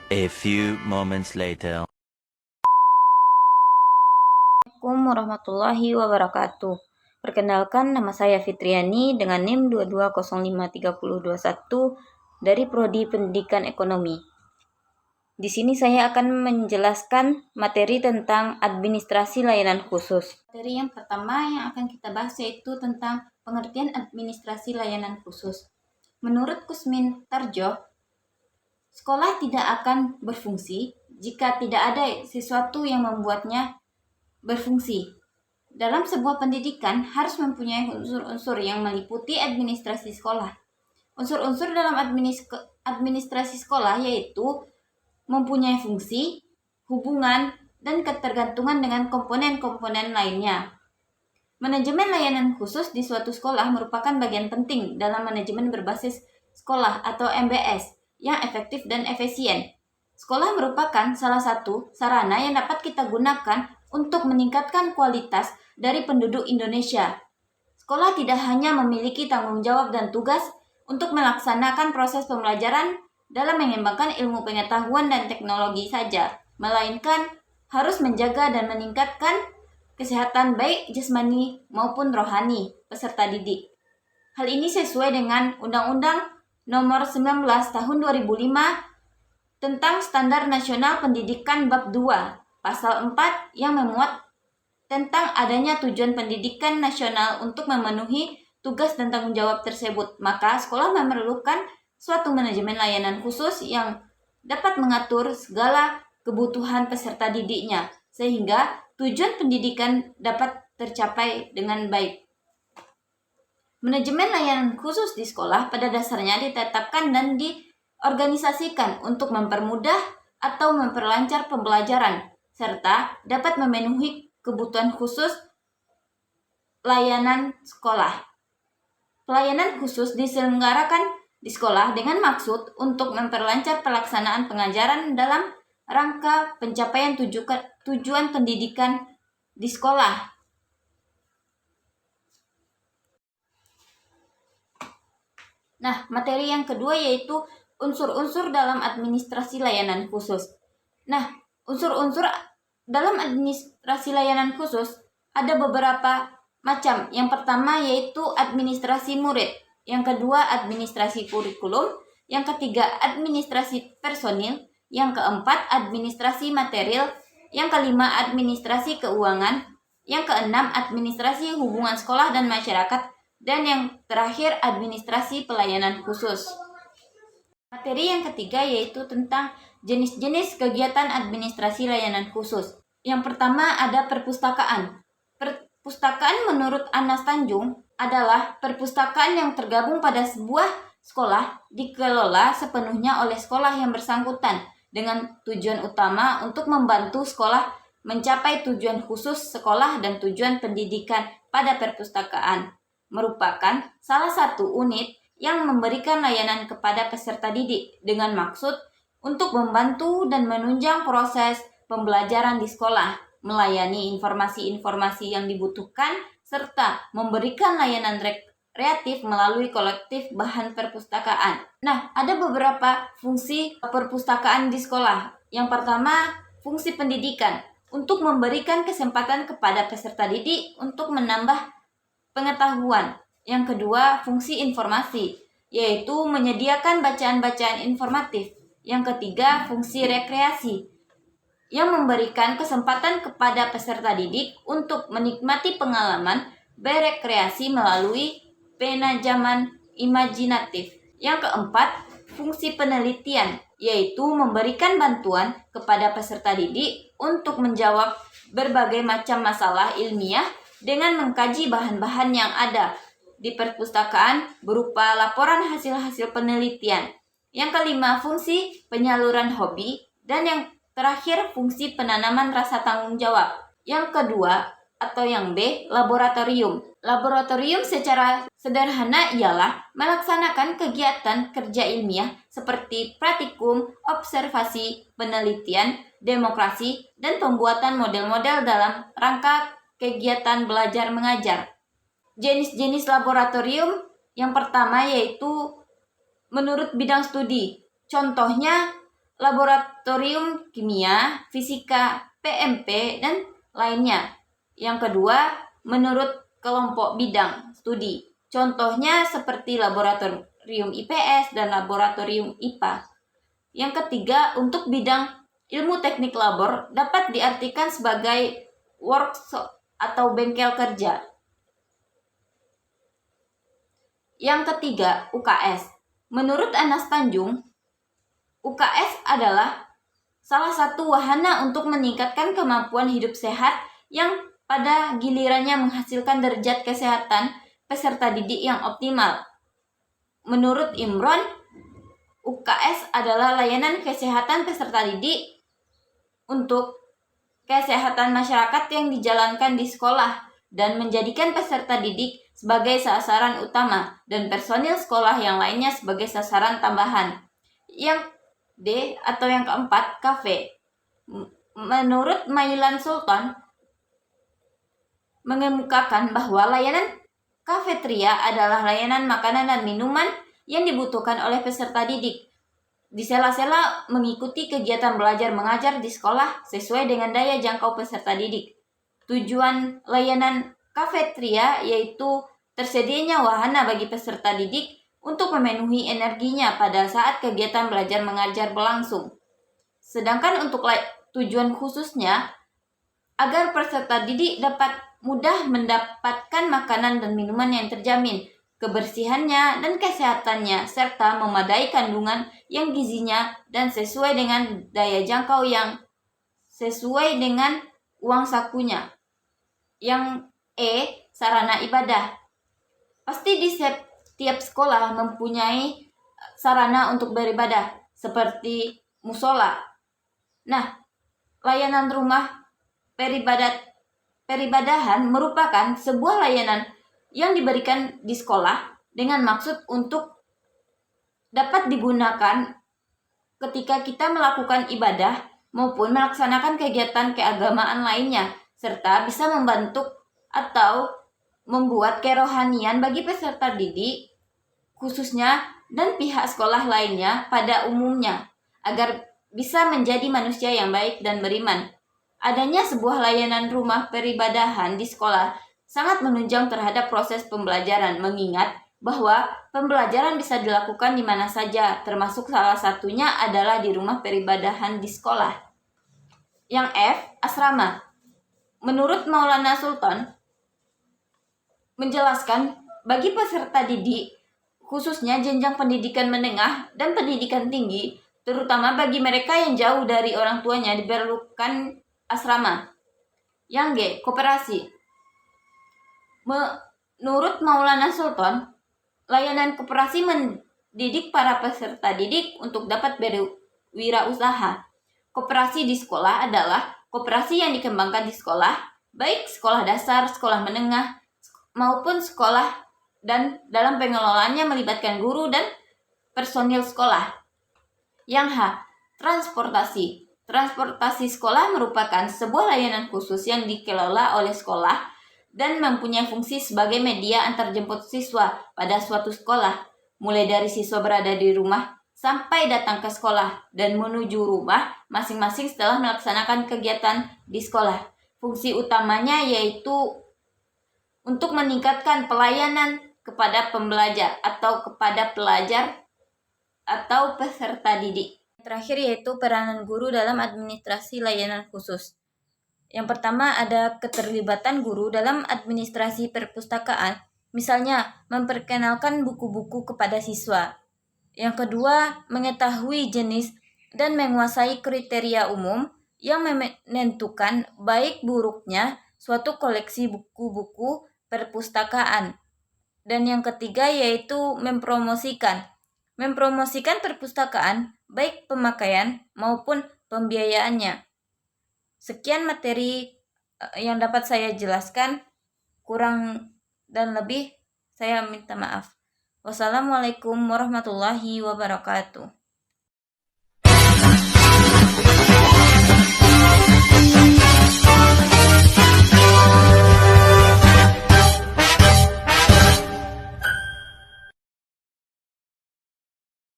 A few moments later. Assalamualaikum warahmatullahi wabarakatuh. Perkenalkan, nama saya Fitriani dengan NIM 22053021 dari Prodi Pendidikan Ekonomi. Di sini saya akan menjelaskan materi tentang administrasi layanan khusus. Materi yang pertama yang akan kita bahas yaitu tentang pengertian administrasi layanan khusus. Menurut Kusmin Tarjo, sekolah tidak akan berfungsi jika tidak ada sesuatu yang membuatnya berfungsi. Dalam sebuah pendidikan harus mempunyai unsur-unsur yang meliputi administrasi sekolah. Unsur-unsur dalam administrasi sekolah yaitu mempunyai fungsi, hubungan, dan ketergantungan dengan komponen-komponen lainnya. Manajemen layanan khusus di suatu sekolah merupakan bagian penting dalam manajemen berbasis sekolah atau MBS yang efektif dan efisien. Sekolah merupakan salah satu sarana yang dapat kita gunakan untuk meningkatkan kualitas dari penduduk Indonesia. Sekolah tidak hanya memiliki tanggung jawab dan tugas untuk melaksanakan proses pembelajaran dalam mengembangkan ilmu pengetahuan dan teknologi saja, melainkan harus menjaga dan meningkatkan kesehatan baik jasmani maupun rohani peserta didik. Hal ini sesuai dengan Undang-Undang Nomor 19 Tahun 2005 tentang Standar Nasional Pendidikan Bab 2, Pasal 4 yang memuat tentang adanya tujuan pendidikan nasional untuk memenuhi tugas dan tanggung jawab tersebut. Maka sekolah memerlukan suatu manajemen layanan khusus yang dapat mengatur segala kebutuhan peserta didiknya, sehingga tujuan pendidikan dapat tercapai dengan baik. Manajemen layanan khusus di sekolah pada dasarnya ditetapkan dan diorganisasikan untuk mempermudah atau memperlancar pembelajaran, serta dapat memenuhi kebutuhan khusus layanan sekolah. Pelayanan khusus diselenggarakan di sekolah dengan maksud untuk memperlancar pelaksanaan pengajaran dalam rangka pencapaian tujuan pendidikan di sekolah. Nah, materi yang kedua yaitu unsur-unsur dalam administrasi layanan khusus. Nah, unsur-unsur dalam administrasi layanan khusus ada beberapa macam. Yang pertama yaitu administrasi murid, yang kedua administrasi kurikulum, yang ketiga administrasi personil, yang keempat administrasi material, yang kelima administrasi keuangan, yang keenam administrasi hubungan sekolah dan masyarakat, dan yang terakhir administrasi pelayanan khusus. Materi yang ketiga yaitu tentang jenis-jenis kegiatan administrasi layanan khusus. Yang pertama ada perpustakaan. Perpustakaan menurut Anas Tanjung adalah perpustakaan yang tergabung pada sebuah sekolah dikelola sepenuhnya oleh sekolah yang bersangkutan dengan tujuan utama untuk membantu sekolah mencapai tujuan khusus sekolah dan tujuan pendidikan. Pada perpustakaan merupakan salah satu unit yang memberikan layanan kepada peserta didik dengan maksud untuk membantu dan menunjang proses pembelajaran di sekolah, melayani informasi-informasi yang dibutuhkan, serta memberikan layanan kreatif melalui kolektif bahan perpustakaan. Nah, ada beberapa fungsi perpustakaan di sekolah. Yang pertama, fungsi pendidikan, untuk memberikan kesempatan kepada peserta didik untuk menambah pengetahuan. Yang kedua, fungsi informasi, yaitu menyediakan bacaan-bacaan informatif. Yang ketiga, fungsi rekreasi, yang memberikan kesempatan kepada peserta didik untuk menikmati pengalaman berekreasi melalui penajaman imajinatif. Yang keempat, fungsi penelitian, yaitu memberikan bantuan kepada peserta didik untuk menjawab berbagai macam masalah ilmiah dengan mengkaji bahan-bahan yang ada di perpustakaan berupa laporan hasil-hasil penelitian. Yang kelima, fungsi penyaluran hobi, dan yang terakhir fungsi penanaman rasa tanggung jawab. Yang kedua atau yang B, laboratorium. Laboratorium secara sederhana ialah melaksanakan kegiatan kerja ilmiah seperti praktikum, observasi, penelitian, demokrasi, dan pembuatan model-model dalam rangka kegiatan belajar mengajar. Jenis-jenis laboratorium yang pertama yaitu menurut bidang studi. Contohnya laboratorium kimia, fisika, PMP, dan lainnya. Yang kedua, menurut kelompok bidang studi. Contohnya seperti laboratorium IPS dan laboratorium IPA. Yang ketiga, untuk bidang ilmu teknik labor dapat diartikan sebagai workshop atau bengkel kerja. Yang ketiga, UKS. Menurut Anas Tanjung, UKS adalah salah satu wahana untuk meningkatkan kemampuan hidup sehat yang pada gilirannya menghasilkan derajat kesehatan peserta didik yang optimal. Menurut Imron, UKS adalah layanan kesehatan peserta didik untuk kesehatan masyarakat yang dijalankan di sekolah dan menjadikan peserta didik sebagai sasaran utama dan personil sekolah yang lainnya sebagai sasaran tambahan. Yang D atau yang keempat, kafe. Menurut Mailan Sultan mengemukakan bahwa layanan kafeteria adalah layanan makanan dan minuman yang dibutuhkan oleh peserta didik di sela-sela mengikuti kegiatan belajar mengajar di sekolah sesuai dengan daya jangkau peserta didik. Tujuan layanan kafeteria yaitu tersedianya wahana bagi peserta didik untuk memenuhi energinya pada saat kegiatan belajar mengajar berlangsung. Sedangkan untuk tujuan khususnya, agar peserta didik dapat mudah mendapatkan makanan dan minuman yang terjamin, kebersihannya dan kesehatannya, serta memadai kandungan yang gizinya dan sesuai dengan daya jangkau yang sesuai dengan uang sakunya. Yang E, sarana ibadah. Pasti di setiap sekolah mempunyai sarana untuk beribadah seperti musola. Nah, layanan rumah peribadahan merupakan sebuah layanan yang diberikan di sekolah dengan maksud untuk dapat digunakan ketika kita melakukan ibadah maupun melaksanakan kegiatan keagamaan lainnya, serta bisa membantu atau membuat kerohanian bagi peserta didik khususnya dan pihak sekolah lainnya pada umumnya agar bisa menjadi manusia yang baik dan beriman. Adanya sebuah layanan rumah peribadahan di sekolah sangat menunjang terhadap proses pembelajaran, mengingat bahwa pembelajaran bisa dilakukan di mana saja, termasuk salah satunya adalah di rumah peribadahan di sekolah. Yang F, asrama. Menurut Maulana Sultan menjelaskan bagi peserta didik khususnya jenjang pendidikan menengah dan pendidikan tinggi, terutama bagi mereka yang jauh dari orang tuanya, diperlukan asrama. Yang G, koperasi. Menurut Maulana Sultan, layanan koperasi mendidik para peserta didik untuk dapat berwirausaha. Koperasi di sekolah adalah koperasi yang dikembangkan di sekolah, baik sekolah dasar, sekolah menengah, maupun sekolah, dan dalam pengelolaannya melibatkan guru dan personil sekolah. Yang H, transportasi. Transportasi sekolah merupakan sebuah layanan khusus yang dikelola oleh sekolah dan mempunyai fungsi sebagai media antarjemput siswa pada suatu sekolah, mulai dari siswa berada di rumah sampai datang ke sekolah dan menuju rumah masing-masing setelah melaksanakan kegiatan di sekolah. Fungsi utamanya yaitu untuk meningkatkan pelayanan kepada pembelajar atau kepada pelajar atau peserta didik. Terakhir yaitu peranan guru dalam administrasi layanan khusus. Yang pertama ada keterlibatan guru dalam administrasi perpustakaan, misalnya memperkenalkan buku-buku kepada siswa. Yang kedua, mengetahui jenis dan menguasai kriteria umum yang menentukan baik buruknya suatu koleksi buku-buku perpustakaan. Dan yang ketiga yaitu mempromosikan perpustakaan, baik pemakaian maupun pembiayaannya. Sekian materi yang dapat saya jelaskan, kurang dan lebih saya minta maaf. Wassalamualaikum warahmatullahi wabarakatuh.